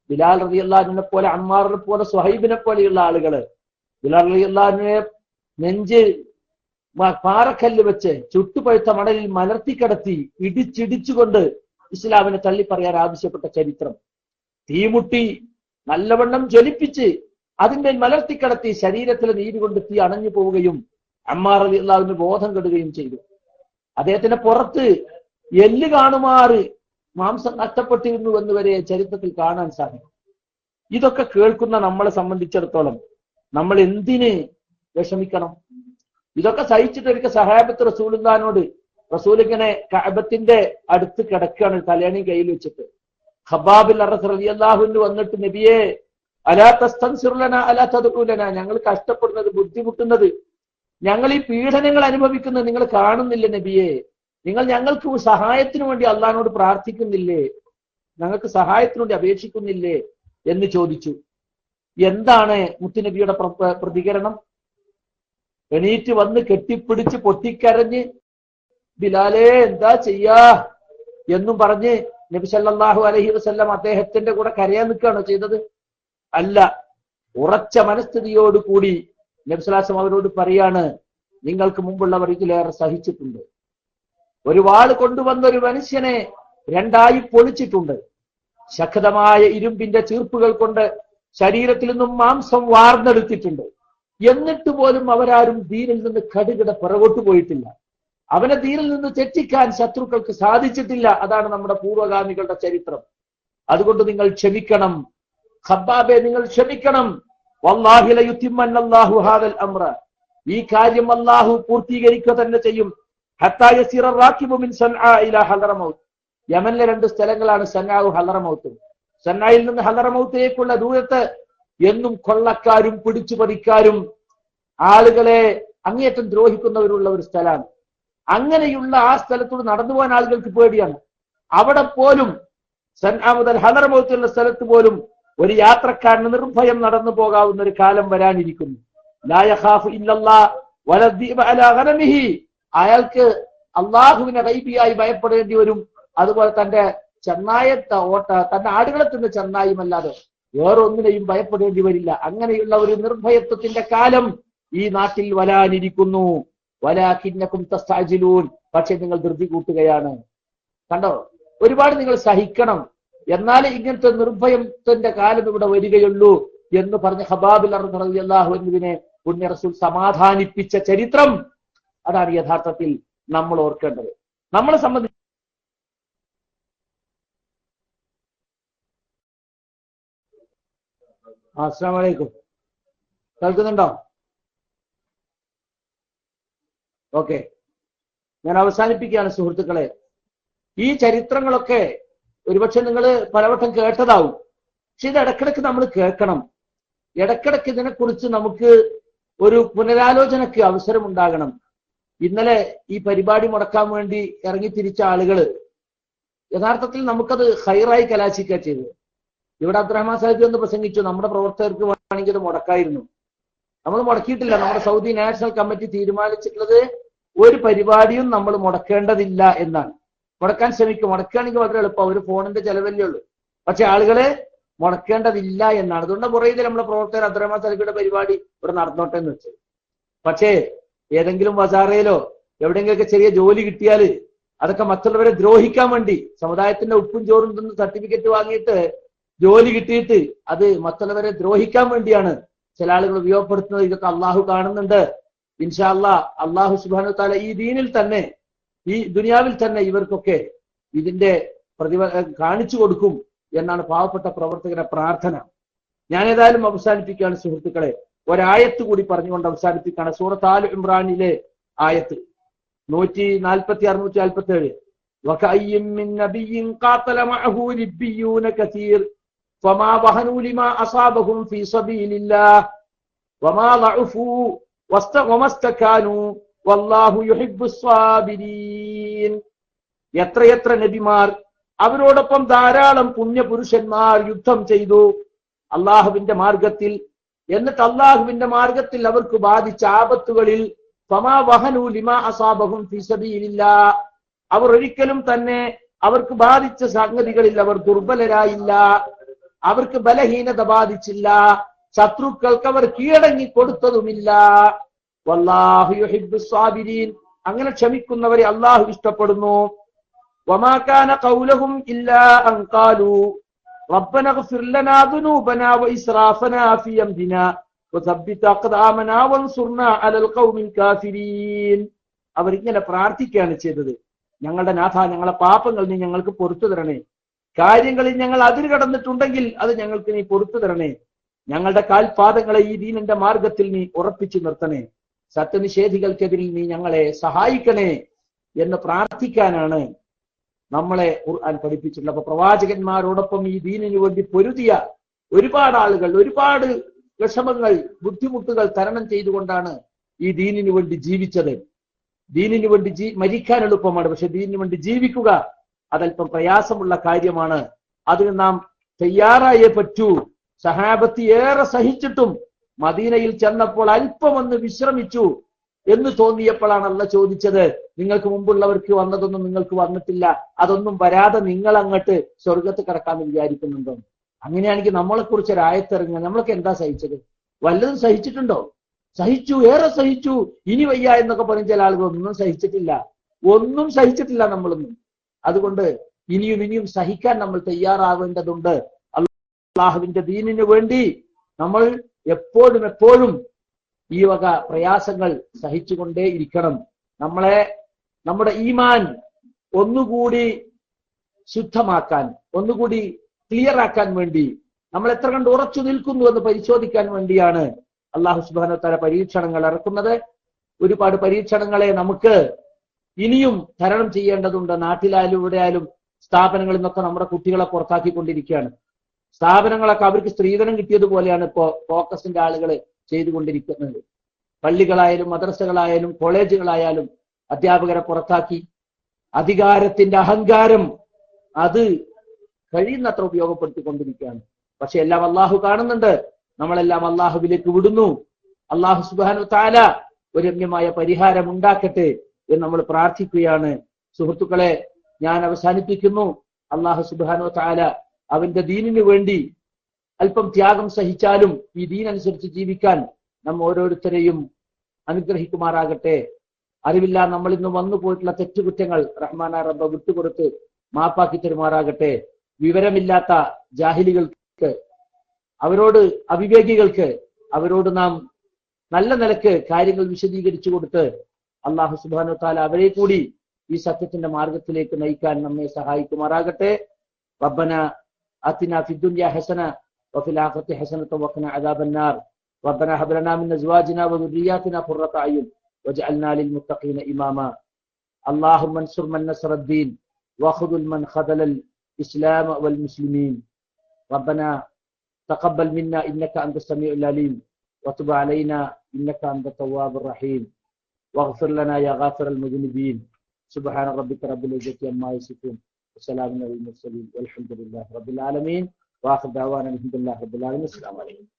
ബിലാൽ റളിയല്ലാഹു അൻഹുവിനെ പോലെ, അമ്മാറിനെ പോലെ, സുഹൈബിനെ പോലെയുള്ള ആളുകള്. ബിലാൽ റളിയല്ലാഹു അൻഹുവിനെ നെഞ്ച് പാറക്കല്ല് വെച്ച് ചുട്ടുപഴുത്ത മണലിൽ മലർത്തിക്കിടത്തി ഇടിച്ചിടിച്ചുകൊണ്ട് ഇസ്ലാമിനെ തള്ളിപ്പറയാൻ ആവശ്യപ്പെട്ട ചരിത്രം. തീമുട്ടി നല്ലവണ്ണം ജ്വലിപ്പിച്ച് അതിന്റെ മലർത്തിക്കിടത്തി ശരീരത്തിലെ നീര് കൊണ്ട് തീ അണഞ്ഞു പോവുകയും അമ്മാർ റളിയല്ലാഹു അൻഹു ബോധം കെടുകയും ചെയ്തു. അദ്ദേഹത്തിന്റെ പുറത്ത് എല്ല് കാണുമാറ് മാംസം നഷ്ടപ്പെട്ടിരുന്നു എന്ന് വരെ ചരിത്രത്തിൽ കാണാൻ സാധിക്കും. ഇതൊക്കെ കേൾക്കുന്ന നമ്മളെ സംബന്ധിച്ചിടത്തോളം നമ്മൾ എന്തിന് വിഷമിക്കണം? ഇതൊക്കെ സഹിച്ചിട്ട് ഒരിക്കൽ സഹാബത്ത് റസൂലുള്ളാഹിനോട്, റസൂൽ ഇങ്ങനെ കഅബത്തിന്റെ അടുത്ത് കിടക്കുകയാണ് തലേണി കയ്യിൽ വെച്ചിട്ട്. ഖബ്ബാബിൽ റളിയല്ലാഹു അൻഹു വന്നിട്ട്, നബിയെ അലാ തസ്തൻസിറു ലനാ അലാ തദ്ഉ ലനാ, ഞങ്ങൾ കഷ്ടപ്പെടുന്നത്, ബുദ്ധിമുട്ടുന്നത്, ഞങ്ങൾ ഈ പീഡനങ്ങൾ അനുഭവിക്കുന്നത് നിങ്ങൾ കാണുന്നില്ല നബിയെ? നിങ്ങൾ ഞങ്ങൾക്ക് സഹായത്തിനു വേണ്ടി അള്ളാഹിനോട് പ്രാർത്ഥിക്കുന്നില്ലേ? ഞങ്ങൾക്ക് സഹായത്തിനു വേണ്ടി അപേക്ഷിക്കുന്നില്ലേ എന്ന് ചോദിച്ചു. എന്താണ് മുത്തുനബിയുടെ പ്രതികരണം? എണീറ്റ് വന്ന് കെട്ടിപ്പിടിച്ച് പൊട്ടിക്കരഞ്ഞ് ബിലാലേ എന്താ ചെയ്യാ എന്നും പറഞ്ഞ് നബി സല്ലല്ലാഹു അലൈഹി വസല്ലം അദ്ദേഹത്തിന്റെ കൂടെ കരയാൻ നിൽക്കുകയാണോ ചെയ്തത്? അല്ല. ഉറച്ച മനസ്ഥിതിയോട് കൂടി നബി സല്ലല്ലാഹു അലൈഹി വസല്ലം അവരോട് പറയാണ്, നിങ്ങൾക്ക് മുമ്പുള്ളവർ ഇതിലേറെ സഹിച്ചിട്ടുണ്ട്. ഒരു വാൾ കൊണ്ടുവന്ന ഒരു മനുഷ്യനെ 2ആയി പൊളിച്ചിട്ടുണ്ട്. ശക്തമായ ഇരുമ്പിന്റെ ചീർപ്പുകൾ കൊണ്ട് ശരീരത്തിൽ നിന്നും മാംസം വാർന്നെടുത്തിട്ടുണ്ട്. എന്നിട്ട് പോലും അവരാരും ദീനിൽ നിന്ന് കടുകിട പുറകോട്ട് പോയിട്ടില്ല. അവനെ ദീനിൽ നിന്ന് തെറ്റിക്കാൻ ശത്രുക്കൾക്ക് സാധിച്ചിട്ടില്ല. അതാണ് നമ്മുടെ പൂർവ്വഗാമികളുടെ ചരിത്രം. അതുകൊണ്ട് നിങ്ങൾ ക്ഷമിക്കണം ഖബ്ബാബെ, നിങ്ങൾ ക്ഷമിക്കണം. വല്ലാഹി ലയുതിമ്മന്നല്ലാഹു ഹാദൽ അംറ, ഈ കാര്യം അല്ലാഹു പൂർത്തീകരിക്കുക തന്നെ ചെയ്യും. ഹത്താ യസിറ റാകിബു മിൻ സൻആ ഇലാ ഹളറമൗത്ത്. യമനിലെ 2 സ്ഥലങ്ങളാണ് സൻആഉം ഹളറമൗത്തും. സൻആയിൽ നിന്ന് ഹളറമൗത്തിലേക്കുള്ള ദൂരത്ത് എന്നും കൊള്ളക്കാരും പിടിച്ചുപറിക്കാരും ആളുകളെ അങ്ങേയറ്റം ദ്രോഹിക്കുന്നവരുള്ള ഒരു സ്ഥലമാണ്. അങ്ങനെയുള്ള ആ സ്ഥലത്തൂടെ നടന്നു പോകാൻ ആളുകൾക്ക് പേടിയാണ്. അവിടെ പോലും സൻആ മുതൽ ഹളറമൗത്തുള്ള സ്ഥലത്ത് പോലും ഒരു യാത്രക്കാരന് നിർഭയം നടന്നു പോകാവുന്ന ഒരു കാലം വരാനിരിക്കുന്നു. ലാ യഖാഫു ഇല്ലല്ലാഹ് വലദ്ദീബ അലാ ഗനമിഹി, അയാൾക്ക് അള്ളാഹുവിനെ ഗൈബിയായി ഭയപ്പെടേണ്ടി വരും. അതുപോലെ തന്റെ തന്റെ ആടുകളെ തന്നെ ചെന്നായുമല്ലാതെ വേറൊന്നിനെയും ഭയപ്പെടേണ്ടി വരില്ല. അങ്ങനെയുള്ള ഒരു നിർഭയത്വത്തിന്റെ കാലം ഈ നാട്ടിൽ വരാനിരിക്കുന്നു. വലാകിന്നകും തസ്തഅജിലൂൻ, പക്ഷെ നിങ്ങൾ ധൃതി കൂട്ടുകയാണ്. കണ്ടോ, ഒരുപാട് നിങ്ങൾ സഹിക്കണം, എന്നാലേ ഇങ്ങനത്തെ നിർഭയത്തിന്റെ കാലം ഇവിടെ വരികയുള്ളൂ എന്ന് പറഞ്ഞ ഖബ്ബാബിൽ റളിയല്ലാഹു അൻഹുവിനെ പുണ്യ റസൂൽ സമാധാനിപ്പിച്ച ചരിത്രം, അതാണ് യഥാർത്ഥത്തിൽ നമ്മൾ ഓർക്കേണ്ടത്. നമ്മളെ സംബന്ധിച്ച് അസ്സലാമു അലൈക്കും, കേൾക്കുന്നുണ്ടോ? ഓക്കെ, ഞാൻ അവസാനിപ്പിക്കുകയാണ് സുഹൃത്തുക്കളെ. ഈ ചരിത്രങ്ങളൊക്കെ ഒരുപക്ഷെ നിങ്ങൾ പലവട്ടം കേട്ടതാവും. പക്ഷെ ഇത് ഇടക്കിടക്ക് നമ്മൾ കേൾക്കണം. ഇടക്കിടക്ക് ഇതിനെക്കുറിച്ച് നമുക്ക് ഒരു പുനരാലോചനയ്ക്ക് അവസരമുണ്ടാകണം. ഇന്നലെ ഈ പരിപാടി മുടക്കാൻ വേണ്ടി ഇറങ്ങിത്തിരിച്ച ആളുകൾ യഥാർത്ഥത്തിൽ നമുക്കത് ഹൈറായി കലാശിക്കുക ചെയ്തത്. ഇവിടെ അബ്ദുറഹ്മാൻ സാഹിബ് എന്ന് പ്രസംഗിച്ചു, നമ്മുടെ പ്രവർത്തകർക്ക് വേണമെങ്കിൽ ഇത് മുടക്കായിരുന്നു. നമ്മൾ മുടക്കിയിട്ടില്ല. നമ്മുടെ സൗദി നാഷണൽ കമ്മിറ്റി തീരുമാനിച്ചിട്ടുള്ളത് ഒരു പരിപാടിയും നമ്മൾ മുടക്കേണ്ടതില്ല എന്നാണ്. മുടക്കാൻ ശ്രമിക്കും, മുടക്കുകയാണെങ്കിൽ വളരെ എളുപ്പം, ഒരു ഫോണിന്റെ ചെലവല്ലേ ഉള്ളൂ. പക്ഷെ ആളുകളെ മുടക്കേണ്ടതില്ല എന്നാണ്. അതുകൊണ്ട് പുറകിൽ നമ്മുടെ പ്രവർത്തകർ അബ്ദുറഹ്മാൻ സാഹിബിയുടെ പരിപാടി ഇവിടെ നടന്നോട്ടെ എന്ന് വെച്ചത്. പക്ഷേ ഏതെങ്കിലും വസാറയിലോ എവിടെയെങ്കിലൊക്കെ ചെറിയ ജോലി കിട്ടിയാൽ അതൊക്കെ മറ്റുള്ളവരെ ദ്രോഹിക്കാൻ വേണ്ടി, സമുദായത്തിന്റെ ഉപ്പും ചോറും തിന്ന് സർട്ടിഫിക്കറ്റ് വാങ്ങിയിട്ട് ജോലി കിട്ടിയിട്ട് അത് മറ്റുള്ളവരെ ദ്രോഹിക്കാൻ വേണ്ടിയാണ് ചില ആളുകൾ ഉപയോഗപ്പെടുത്തുന്നത്. ഇതൊക്കെ അള്ളാഹു കാണുന്നുണ്ട്. ഇൻഷാ അല്ലാഹ് അള്ളാഹു സുബ്ഹാനഹു വ തആല ഈ ദീനിൽ തന്നെ, ഈ ദുനിയാവിൽ തന്നെ ഇവർക്കൊക്കെ ഇതിന്റെ കാണിച്ചു കൊടുക്കും എന്നാണ് പാവപ്പെട്ട പ്രവർത്തകരുടെ പ്രാർത്ഥന. ഞാൻ ഏതായാലും അവസാനിപ്പിക്കുകയാണ് സുഹൃത്തുക്കളെ. ഒരായത്ത് കൂടി പറഞ്ഞുകൊണ്ട് അവസാനിപ്പിക്കുകയാണ്. സൂറത്ത് ആൽ ഇമ്രാനിലെ ആയത്ത് 146 147. വകഅയ്യിൻ മിൻ നബിയ്യിൻ ഖാതല മഅഹു റിബ്ബിയൂന കസീർ ഫമാ വഹനൂ ലിമാ അസാബഹും ഫീ സബീലില്ലാഹ് വമാ ളഅഫൂ വമസ്തകാനൂ വല്ലാഹു യുഹിബ്ബുസ് സാബിരീൻ. എത്രയെത്ര നബിമാർ, അവരോടൊപ്പം ധാരാളം പുണ്യപുരുഷന്മാർ യുദ്ധം ചെയ്തു അള്ളാഹുവിന്റെ മാർഗത്തിൽ. എന്നിട്ട് അള്ളാഹുവിന്റെ മാർഗത്തിൽ അവർക്ക് ബാധിച്ച ആപത്തുകളിൽ ഫമാ വഹനൂ ലിമാ അസാബഹും ഫീ സബീലില്ലാഹ്, അവർ ഒരിക്കലും തന്നെ അവർക്ക് ബാധിച്ച സംഗതികളിൽ അവർ ദുർബലരായില്ല, അവർക്ക് ബലഹീനത ബാധിച്ചില്ല, ശത്രുക്കൾക്ക് അവർ കീഴടങ്ങി കൊടുത്തതുമില്ല. വല്ലാഹു യുഹിബ്ബുസ് സാബിരീൻ, അങ്ങനെ ക്ഷമിക്കുന്നവരെ അള്ളാഹു ഇഷ്ടപ്പെടുന്നു. വമാ കാന ഖൗലുഹും ഇല്ലാ അൻ ഖാലൂ റബ്ബനാ ഇഗ്ഫിർ ലനാ ദുനൂബനാ വഇസ്റാഫനാ ഫീ അംരിനാ വസബ്ബിത് അഖ്ദാമനാ വൻസുർനാ അലൽ ഖൗമിൽ കാഫിരീൻ. അവരിങ്ങനെ പ്രാർത്ഥിക്കുകയാണ് ചെയ്തത്, ഞങ്ങളുടെ നാഥ, ഞങ്ങളെ പാപങ്ങൾ നീ ഞങ്ങൾക്ക് പൊറുത്തു തരണേ, കാര്യങ്ങളിൽ ഞങ്ങൾ അതിര് കടന്നിട്ടുണ്ടെങ്കിൽ അത് ഞങ്ങൾക്ക് നീ പൊറുത്തു തരണേ, ഞങ്ങളുടെ കാൽപാദങ്ങളെ ഈ ദീനിന്റെ മാർഗത്തിൽ നീ ഉറപ്പിച്ചു നിർത്തണേ, സത്യനിഷേധികൾക്കെതിരിൽ നീ ഞങ്ങളെ സഹായിക്കണേ എന്ന് പ്രാർത്ഥിക്കാനാണ് നമ്മളെ ഖുർആൻ പഠിപ്പിച്ചിട്ടുള്ളത്. അപ്പൊ പ്രവാചകന്മാരോടൊപ്പം ഈ ദീനിനു വേണ്ടി പൊരുതിയ ഒരുപാട് ആളുകൾ ഒരുപാട് വിഷമങ്ങൾ ബുദ്ധിമുട്ടുകൾ തരണം ചെയ്തുകൊണ്ടാണ് ഈ ദീനിനു വേണ്ടി ജീവിച്ചത്. ദീനിനു വേണ്ടി മരിക്കാൻ എളുപ്പമാണ്, പക്ഷെ ദീനിനു വേണ്ടി ജീവിക്കുക അതല്പം പ്രയാസമുള്ള കാര്യമാണ്. അതിന് നാം തയ്യാറായേ പറ്റൂ. സഹാബത്ത് ഏറെ സഹിച്ചിട്ടും മദീനയിൽ ചെന്നപ്പോൾ അല്പമൊന്ന് വിശ്രമിച്ചു എന്ന് തോന്നിയപ്പോഴാണ് അല്ലാഹ് ചോദിച്ചത്, നിങ്ങൾക്ക് മുമ്പുള്ളവർക്ക് വന്നതൊന്നും നിങ്ങൾക്ക് വന്നിട്ടില്ല, അതൊന്നും വരാതെ നിങ്ങൾ അങ്ങോട്ട് സ്വർഗത്ത് കിടക്കാമെന്ന് വിചാരിക്കുന്നുണ്ടോ? അങ്ങനെയാണെങ്കിൽ നമ്മളെ കുറിച്ച് ഒരു ആയത്തിറങ്ങുക. നമ്മളൊക്കെ എന്താ സഹിച്ചത്? വല്ലതും സഹിച്ചിട്ടുണ്ടോ? സഹിച്ചു, ഏറെ സഹിച്ചു, ഇനി വയ്യ എന്നൊക്കെ പറഞ്ഞ ചില ആളുകൾ ഒന്നും സഹിച്ചിട്ടില്ല, ഒന്നും സഹിച്ചിട്ടില്ല നമ്മളൊന്നും. അതുകൊണ്ട് ഇനിയും സഹിക്കാൻ നമ്മൾ തയ്യാറാവേണ്ടതുണ്ട്. അള്ളാഹുവിന്റെ ദീനിനു വേണ്ടി നമ്മൾ എപ്പോഴും ഈ വക പ്രയാസങ്ങൾ സഹിച്ചുകൊണ്ടേ ഇരിക്കണം. നമ്മുടെ ഈമാൻ ഒന്നുകൂടി ശുദ്ധമാക്കാൻ, ഒന്നുകൂടി ക്ലിയർ ആക്കാൻ വേണ്ടി, നമ്മൾ എത്ര കണ്ട് ഉറച്ചു നിൽക്കുന്നു എന്ന് പരിശോധിക്കാൻ വേണ്ടിയാണ് അള്ളാഹു സുബ്ഹാനഹു വ തആല പരീക്ഷണങ്ങൾ ഇറക്കുന്നത്. ഒരുപാട് പരീക്ഷണങ്ങളെ നമുക്ക് ഇനിയും തരണം ചെയ്യേണ്ടതുണ്ട്. നാട്ടിലായാലും ഇവിടെയായാലും സ്ഥാപനങ്ങളിൽ നിന്നൊക്കെ നമ്മുടെ കുട്ടികളെ പുറത്താക്കിക്കൊണ്ടിരിക്കുകയാണ്. സ്ഥാപനങ്ങളൊക്കെ അവർക്ക് സ്ത്രീധനം കിട്ടിയതുപോലെയാണ് ഇപ്പോ ഫോക്കസിന്റെ ആളുകൾ ചെയ്തുകൊണ്ടിരിക്കുന്നത്. പള്ളികളായാലും മദ്രസകളായാലും കോളേജുകളായാലും അധ്യാപകരെ പുറത്താക്കി. അധികാരത്തിന്റെ അഹങ്കാരം അത് കഴിയുന്നത്ര ഉപയോഗപ്പെടുത്തിക്കൊണ്ടിരിക്കുകയാണ്. പക്ഷെ എല്ലാം അള്ളാഹു കാണുന്നുണ്ട്. നമ്മളെല്ലാം അള്ളാഹുവിലേക്ക് വിടുന്നു. അള്ളാഹു സുബ്ഹാനഹു വ തആല ഒരു രമ്യമായ പരിഹാരം ഉണ്ടാക്കട്ടെ എന്ന് നമ്മൾ പ്രാർത്ഥിക്കുകയാണ്. സുഹൃത്തുക്കളെ, ഞാൻ അവസാനിപ്പിക്കുന്നു. അള്ളാഹു സുബ്ഹാനഹു വ തആല അവന്റെ ദീനിനു വേണ്ടി അല്പം ത്യാഗം സഹിച്ചാലും ഈ ദീനനുസരിച്ച് ജീവിക്കാൻ നാം ഓരോരുത്തരെയും അനുഗ്രഹിക്കുമാറാകട്ടെ. അറിവില്ല നമ്മൾ ഇന്ന് വന്നു പോയിട്ടുള്ള തെറ്റുകുറ്റങ്ങൾ റഹ്മാനായ റബ്ബ് വിട്ടുകൊടുത്ത് മാപ്പാക്കി തരുമാറാകട്ടെ. വിവരമില്ലാത്ത ജാഹിലികൾക്ക്, അവരോട് അവിവേകികൾക്ക്, അവരോട് നാം നല്ല നിലക്ക് കാര്യങ്ങൾ വിശദീകരിച്ചു കൊടുത്ത് അല്ലാഹു സുബ്ഹാനഹു വ തആല അവരെ കൂടി ഈ സത്യത്തിന്റെ മാർഗത്തിലേക്ക് നയിക്കാൻ നമ്മെ സഹായിക്കുമാറാകട്ടെ. റബ്ബന ആതിനാ ഫിദ്ദുനിയ ഹസന വഫിൽ ആഖിറതി ഹസനത വഖിനാ അദാബന്നാർ. റബ്ബന ഹബ് ലനാ മിൻ അസ്വാജിനാ വദുർരിയ്യാതിനാ ഖുർറത അയ്യുൻ واجعلنا للمتقين إماما. اللهم انصر من نصر الدين وخذل من خذل الإسلام والمسلمين. ربنا تقبل منا إنك أنت السميع العليم وتب علينا إنك أنت التواب الرحيم واغفر لنا يا غافر المذنبين. سبحان ربك رب العزة عما يصفون وسلام على المرسلين والحمد لله رب العالمين. وآخر دعوانا الحمد لله رب العالمين. السلام عليكم.